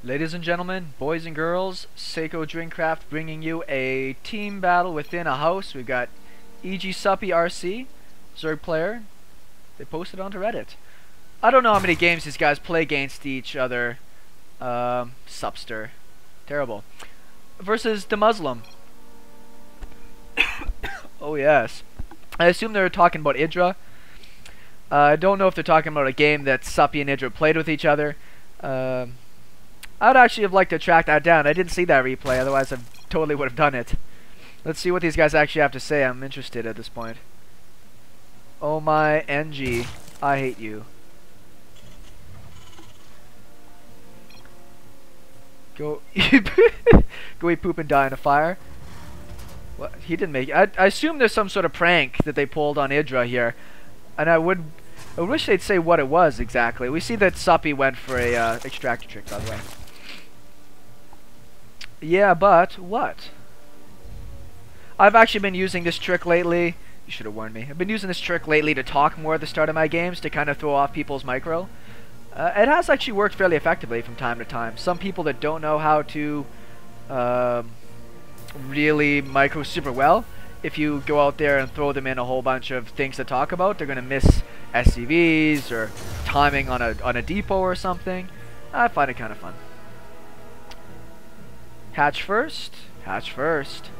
Ladies and gentlemen, boys and girls, SeKo Starcraft bringing you a team battle within a house. We've got EG Suppy RC, Zerg player. They posted onto Reddit. I don't know how many games these guys play against each other. Subster. Terrible. Versus Demuslim. Oh yes. I assume they're talking about Idra. I don't know if they're talking about a game that Suppy and Idra played with each other. I'd actually have liked to track that down. I didn't see that replay, otherwise I totally would have done it. Let's see what these guys actually have to say. I'm interested at this point. Oh my NG, I hate you. Go go eat poop and die in a fire. What? He didn't make it. I assume there's some sort of prank that they pulled on Idra here. And I wish they'd say what it was exactly. We see that Suppy went for a extractor trick, by the way. Yeah, but what? I've actually been using this trick lately. You should have warned me. I've been using this trick lately to talk more at the start of my games to kind of throw off people's micro. It has actually worked fairly effectively from time to time. Some people that don't know how to really micro super well, if you go out there and throw them in a whole bunch of things to talk about, they're going to miss SCVs or timing on a depot or something. I find it kind of fun. Hatch first. Hatch first.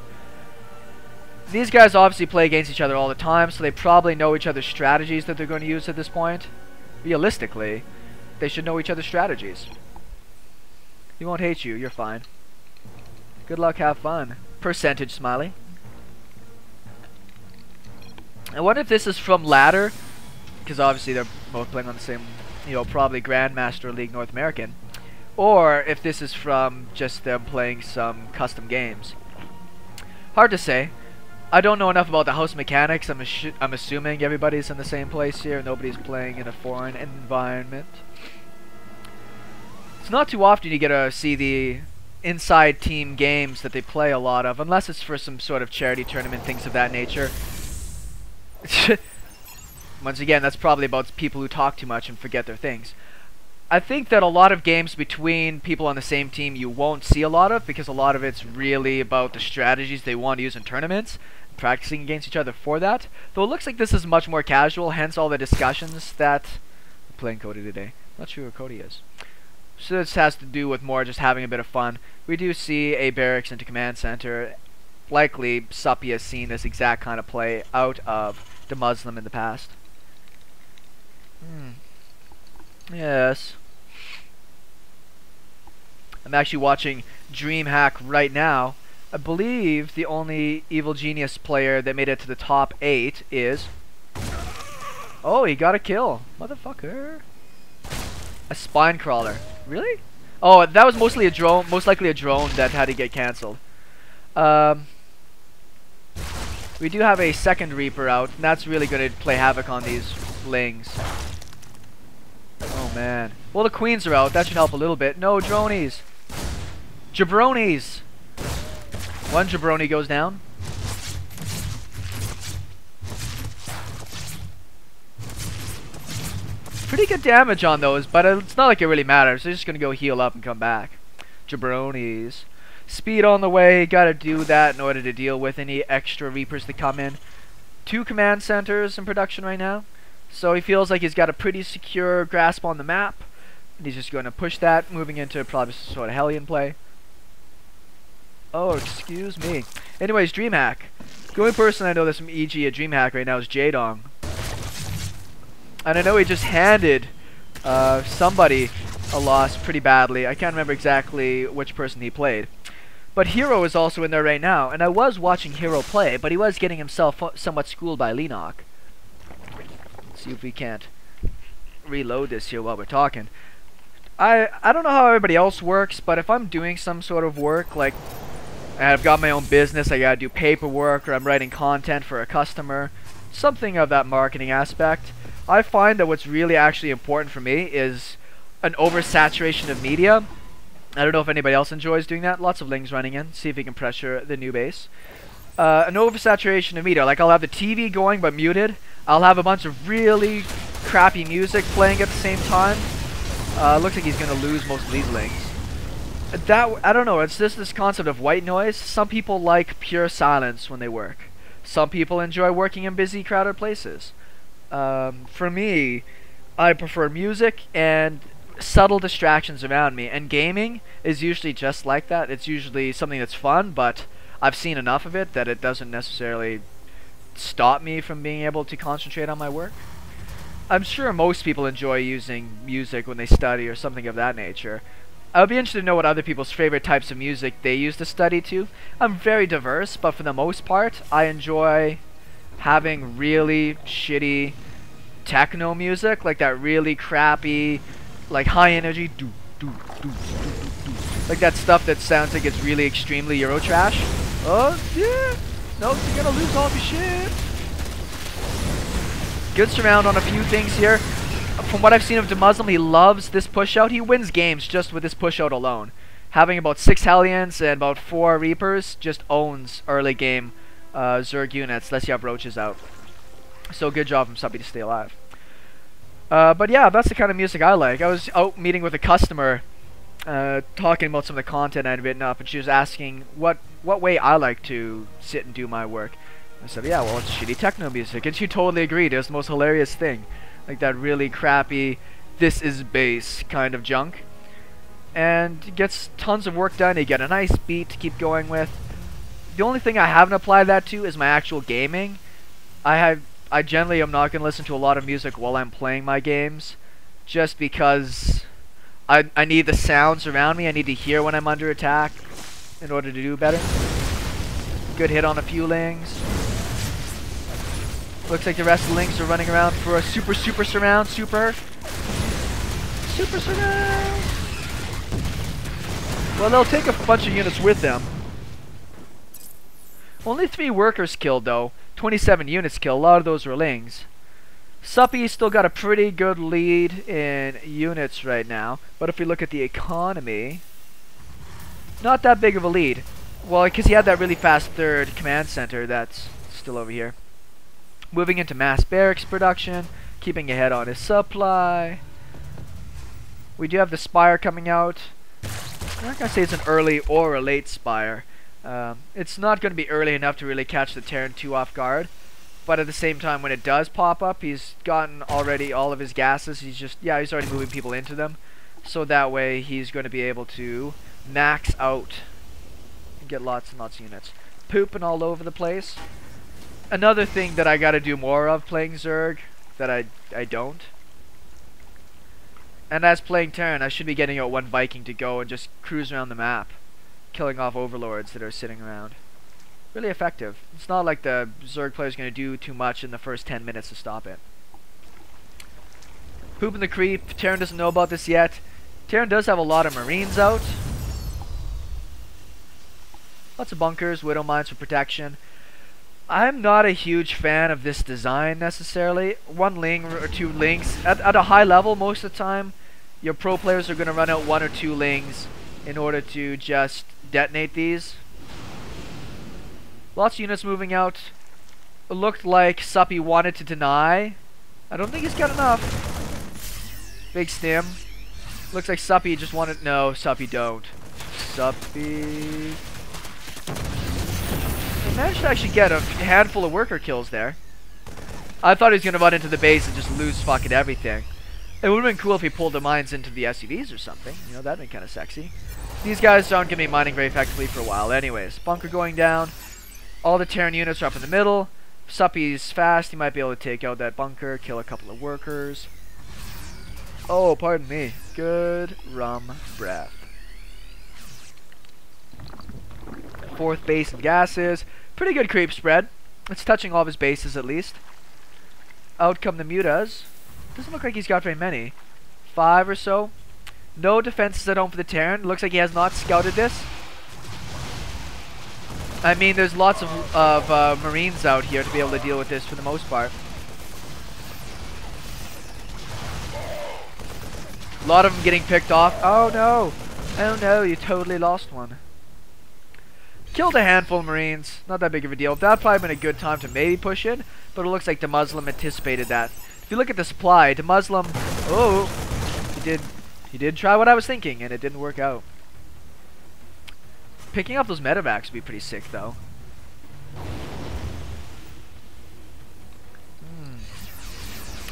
These guys obviously play against each other all the time, so they probably know each other's strategies that they're going to use at this point. Realistically, they should know each other's strategies. He won't hate you. You're fine. Good luck. Have fun. Percentage smiley. I wonder if this is from ladder, because obviously they're both playing on the same, probably Grandmaster League North American, or if this is from just them playing some custom games. Hard to say. I don't know enough about the house mechanics. I'm assuming everybody's in the same place here. Nobody's playing in a foreign environment. It's not too often you get to see the inside team games that they play a lot of, unless it's for some sort of charity tournament, things of that nature. Once again, that's probably about people who talk too much and forget their things. I think that a lot of games between people on the same team you won't see a lot of, because a lot of it's really about the strategies they want to use in tournaments, practicing against each other for that. Though it looks like this is much more casual, hence all the discussions that... I'm playing Cody today. Not sure who Cody is. So this has to do with more just having a bit of fun. We do see a barracks into command center. Likely Suppy has seen this exact kind of play out of Demuslim in the past. Yes. I'm actually watching DreamHack right now. I believe the only Evil Genius player that made it to the top 8 is... Oh, he got a kill. Motherfucker. A spine crawler. Really? Oh, that was mostly a drone. Most likely a drone that had to get cancelled. We do have a second Reaper out, and that's really going to play havoc on these lings. Oh man. Well, the queens are out. That should help a little bit. No dronies. Jabronis. One jabroni goes down. Pretty good damage on those, but it's not like it really matters. They're just going to go heal up and come back. Jabronis. Speed on the way. Gotta do that in order to deal with any extra Reapers that come in. 2 command centers in production right now. So he feels like he's got a pretty secure grasp on the map. And he's just going to push that, moving into probably some sort of Hellion play. Oh, excuse me. Anyways, DreamHack. The only person I know that's from EG at DreamHack right now is Jadong. And I know he just handed somebody a loss pretty badly. I can't remember exactly which person he played. But Hero is also in there right now. And I was watching Hero play, but he was getting himself somewhat schooled by Lenok. See if we can't reload this here while we're talking. I don't know how everybody else works, but if I'm doing some sort of work, like I've got my own business, I gotta do paperwork, or I'm writing content for a customer, something of that marketing aspect, I find that what's really actually important for me is an oversaturation of media. I don't know if anybody else enjoys doing that. Lots of lings running in. See if we can pressure the new base. An oversaturation of media. Like I'll have the TV going but muted. I'll have a bunch of really crappy music playing at the same time. Looks like he's going to lose most of these lings. That, I don't know, it's just this concept of white noise. Some people like pure silence when they work. Some people enjoy working in busy, crowded places. For me, I prefer music and subtle distractions around me, and gaming is usually just like that. It's usually something that's fun, but I've seen enough of it that it doesn't necessarily stop me from being able to concentrate on my work. I'm sure most people enjoy using music when they study or something of that nature. I would be interested to know what other people's favorite types of music they use to study to. I'm very diverse, but for the most part, I enjoy having really shitty techno music, like that really crappy, like high energy, like that stuff that sounds like it's really extremely Eurotrash. Oh yeah, no, you're gonna lose all your shit. Good surround on a few things here. From what I've seen of Demuslim, he loves this push out. He wins games just with this push out alone. Having about 6 Hellions and about 4 Reapers just owns early game Zerg units, unless you have Roaches out. So good job from Suppy to stay alive. But yeah, that's the kind of music I like. I was out meeting with a customer, talking about some of the content I'd written up, and she was asking what way I like to sit and do my work. I said, yeah, well, it's shitty techno music, and she totally agreed. It was the most hilarious thing. Like that really crappy, this is bass kind of junk. And gets tons of work done. You get a nice beat to keep going with. The only thing I haven't applied that to is my actual gaming. I generally am not going to listen to a lot of music while I'm playing my games, just because I need the sounds around me. I need to hear when I'm under attack in order to do better. Good hit on a few lings. Looks like the rest of the lings are running around for a super surround. Super surround. Well, they'll take a bunch of units with them. Only 3 workers killed though. 27 units killed. A lot of those were lings. Suppy still got a pretty good lead in units right now. But if we look at the economy, not that big of a lead. Well, because he had that really fast third command center that's still over here. Moving into mass barracks production, keeping ahead on his supply. We do have the Spire coming out. I'm not going to say it's an early or a late Spire. It's not going to be early enough to really catch the Terran 2 off guard. But at the same time, when it does pop up, he's gotten already all of his gases. He's already moving people into them. So that way, he's going to be able to max out and get lots and lots of units. Pooping all over the place. Another thing that I gotta do more of playing Zerg, that I don't. And as playing Terran, I should be getting out 1 Viking to go and just cruise around the map, killing off overlords that are sitting around. Really effective. It's not like the Zerg player's gonna do too much in the first 10 minutes to stop it. Pooping the creep. Terran doesn't know about this yet. Terran does have a lot of Marines out. Lots of bunkers, widow mines for protection. I'm not a huge fan of this design necessarily. 1 ling or 2 lings. At a high level, most of the time, your pro players are going to run out 1 or 2 lings in order to just detonate these. Lots of units moving out. It looked like Suppy wanted to deny. I don't think he's got enough. Big stim. Looks like Suppy just wanted... No, Suppy don't. Suppy... He managed to actually get a handful of worker kills there. I thought he was going to run into the base and just lose fucking everything. It would have been cool if he pulled the mines into the SUVs or something. You know, that'd been kind of sexy. These guys aren't going to be mining very effectively for a while anyways. Bunker going down. All the Terran units are up in the middle. If Suppy's fast, he might be able to take out that bunker, kill a couple of workers. Oh, pardon me. Good rum breath. 4th base and gases. Pretty good creep spread. It's touching all of his bases at least. Out come the mutas. Doesn't look like he's got very many. 5 or so. No defenses at home for the Terran. Looks like he has not scouted this. I mean, there's lots of Marines out here to be able to deal with this for the most part. A lot of them getting picked off. Oh no! Oh no, you totally lost one. Killed a handful of Marines. Not that big of a deal. That'd probably been a good time to maybe push in, but it looks like Demuslim anticipated that. If you look at the supply, Demuslim... Oh! He did try what I was thinking, and it didn't work out. Picking up those medevacs would be pretty sick, though.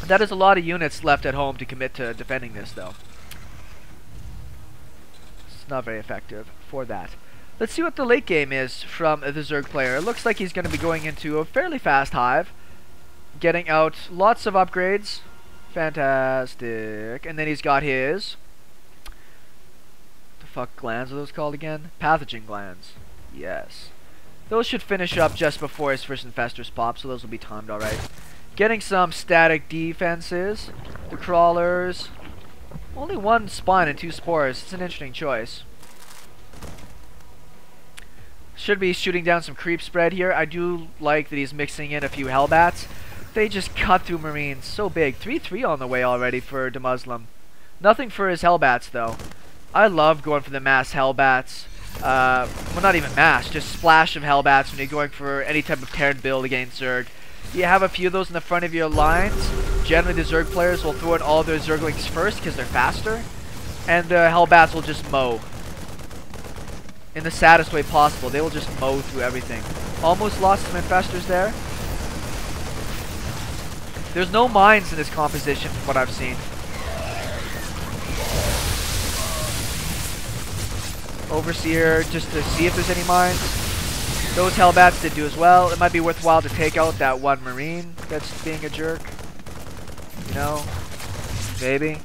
That is a lot of units left at home to commit to defending this, though. It's not very effective for that. Let's see what the late game is from the Zerg player. It looks like he's going to be going into a fairly fast hive. Getting out lots of upgrades. Fantastic. And then he's got his... the fuck glands are those called again? Pathogen glands. Yes. Those should finish up just before his first infestors pop, so those will be timed alright. Getting some static defenses. The crawlers. Only one spawn and 2 spores. It's an interesting choice. Should be shooting down some creep spread here. I do like that he's mixing in a few hellbats. They just cut through marines. So big. 3-3 on the way already for Demuslim. Nothing for his hellbats though. I love going for the mass hellbats. Well, not even mass. Just splash of hellbats when you're going for any type of terran build against Zerg. You have a few of those in the front of your lines. Generally the Zerg players will throw in all their zerglings first because they're faster. And the hellbats will just mow. In the saddest way possible. They will just mow through everything. Almost lost some infestors there. There's no mines in this composition from what I've seen. Overseer just to see if there's any mines. Those hellbats did do as well. It might be worthwhile to take out that one marine that's being a jerk. You know? Maybe.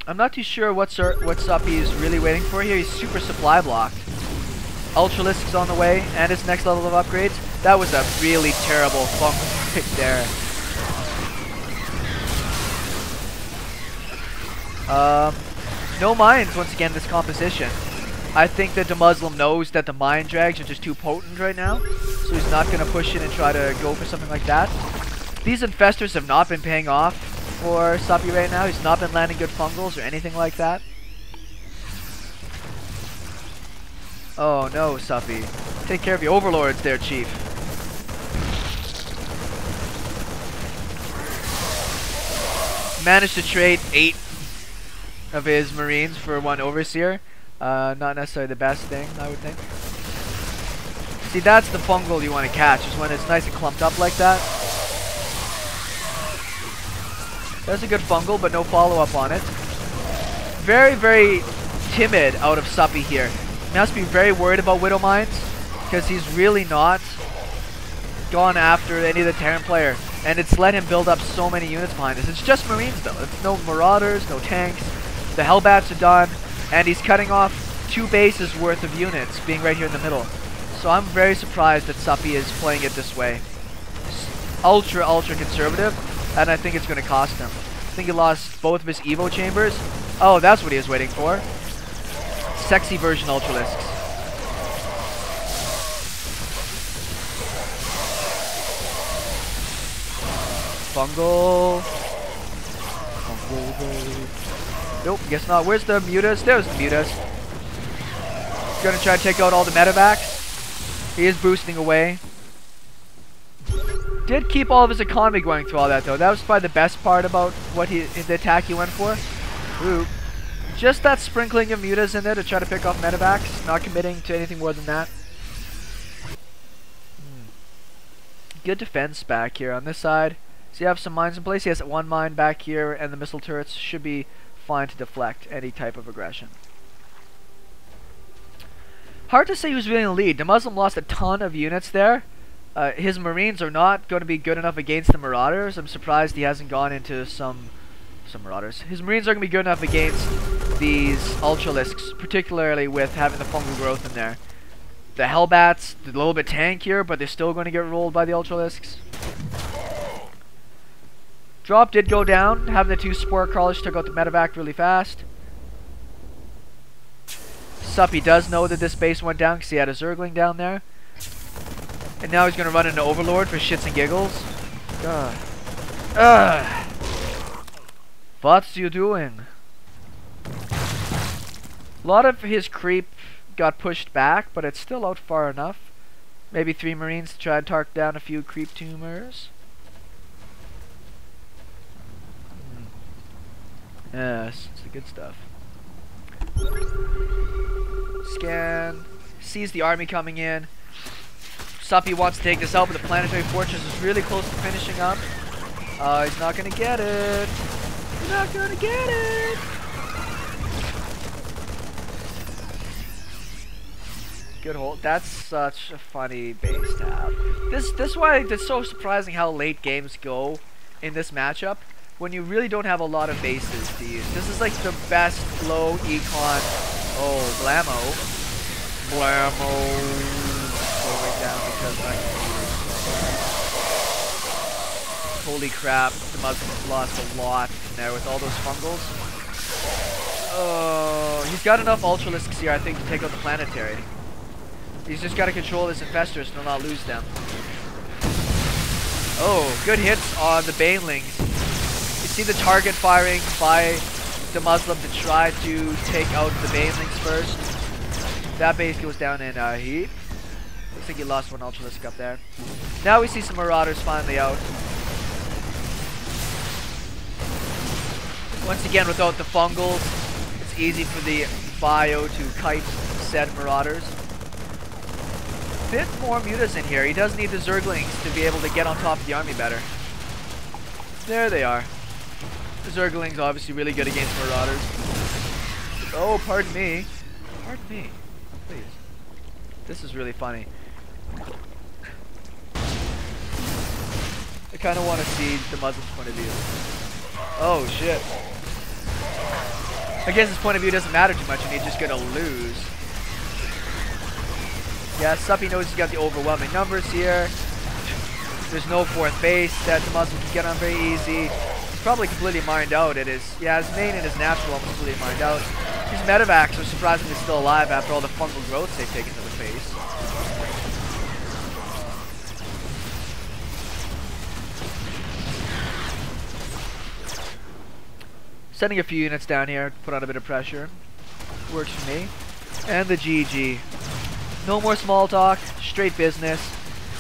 I'm not too sure what Suppy is really waiting for here. He's super supply blocked. Ultralisk is on the way, and his next level of upgrades. That was a really terrible fungal pick there. No mines once again in this composition. I think that Demuslim knows that the mine drags are just too potent right now, so he's not going to push in and try to go for something like that. These infestors have not been paying off for Suppy right now. He's not been landing good fungals or anything like that. Oh no, Suppy. Take care of your overlords there, Chief. Managed to trade 8 of his marines for 1 overseer. Not necessarily the best thing, I would think. See, that's the fungal you want to catch, is when it's nice and clumped up like that. That's a good fungal, but no follow-up on it. Very, very timid out of Suppy here. He must be very worried about Widow Mines, because he's really not gone after any of the Terran player. And it's let him build up so many units behind us. It's just Marines though. It's no Marauders, no tanks. The Hellbats are done. And he's cutting off 2 bases worth of units, being right here in the middle. So I'm very surprised that Suppy is playing it this way. Ultra, ultra conservative. And I think it's going to cost him. I think he lost both of his Evo chambers. Oh, that's what he was waiting for. Sexy version ultralisks. Fungal. Nope, guess not. Where's the mutas? There's the mutas. Gonna try to take out all the medevacs. He is boosting away. Did keep all of his economy going through all that though. That was probably the best part about what the attack he went for. Ooh. Just that sprinkling of mutas in there to try to pick off medevacs. Not committing to anything more than that. Good defense back here on this side. So you have some mines in place. He has 1 mine back here, and the missile turrets should be fine to deflect any type of aggression. Hard to say who's really in the lead. Demuslim lost a ton of units there. His Marines are not going to be good enough against the Marauders. I'm surprised he hasn't gone into some Marauders. His Marines are going to be good enough against these Ultralisks, particularly with having the fungal growth in there. The Hellbats, they're a little bit tankier, but they're still going to get rolled by the Ultralisks. Drop did go down. Having the 2 spore crawlers took out the medevac really fast. Suppy does know that this base went down because he had a zergling down there. And now he's going to run into Overlord for shits and giggles. What's you doing? A lot of his creep got pushed back, but it's still out far enough. Maybe 3 Marines to try and target down a few creep tumors. Yes, it's the good stuff. Scan. Sees the army coming in. Suppy wants to take this out, but the planetary fortress is really close to finishing up. He's not gonna get it. He's not gonna get it. Good hold. That's such a funny base tab. This why it's so surprising how late games go in this matchup when you really don't have a lot of bases to use. This is like the best low econ. Oh, blammo. Blammo. Going down because my computer's. Holy crap, the Muslims lost a lot in there with all those fungals. Oh, he's got enough ultralisks here, I think, to take out the planetary. He's just got to control his infestors to not lose them. Oh, good hits on the banelings. You see the target firing by the Muslim to try to take out the banelings first. That base goes down in a heap. Looks like he lost one ultralisk up there. Now we see some marauders finally out. Once again, without the fungals, it's easy for the bio to kite said marauders. Bit more mutas in here. He does need the zerglings to be able to get on top of the army better. There they are. The zerglings obviously really good against marauders. Oh, pardon me. Pardon me. Please. This is really funny. I kind of want to see the Muslim's point of view. Oh, shit. I guess his point of view doesn't matter too much and he's just going to lose. Yeah, Suppy knows he's got the overwhelming numbers here. There's no fourth base that the Muslim can get on very easy. He's probably completely mined out. It is, yeah, his main and his natural are completely mined out. These medevacs are surprisingly still alive after all the fungal growths they've taken to the face. Sending a few units down here to put on a bit of pressure. Works for me. And the GG. No more small talk, straight business.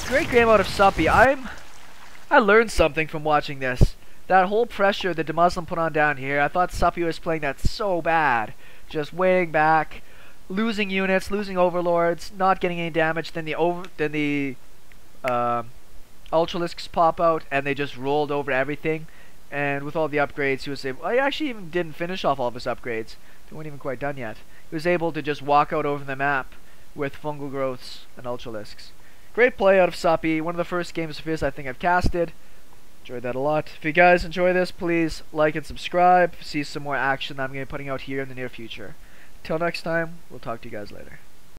Great game out of Suppy. I learned something from watching this. That whole pressure that Demuslim put on down here, I thought Suppy was playing that so bad. Just waiting back, losing units, losing overlords, not getting any damage. Then the ultralisks pop out, and they just rolled over everything. And with all the upgrades, he was able. I actually even didn't finish off all of his upgrades. They weren't even quite done yet. He was able to just walk out over the map with fungal growths and ultralisks. Great play out of Suppy. One of the first games of his I think I've casted. Enjoyed that a lot. If you guys enjoy this, please like and subscribe. See some more action that I'm going to be putting out here in the near future. Till next time, we'll talk to you guys later.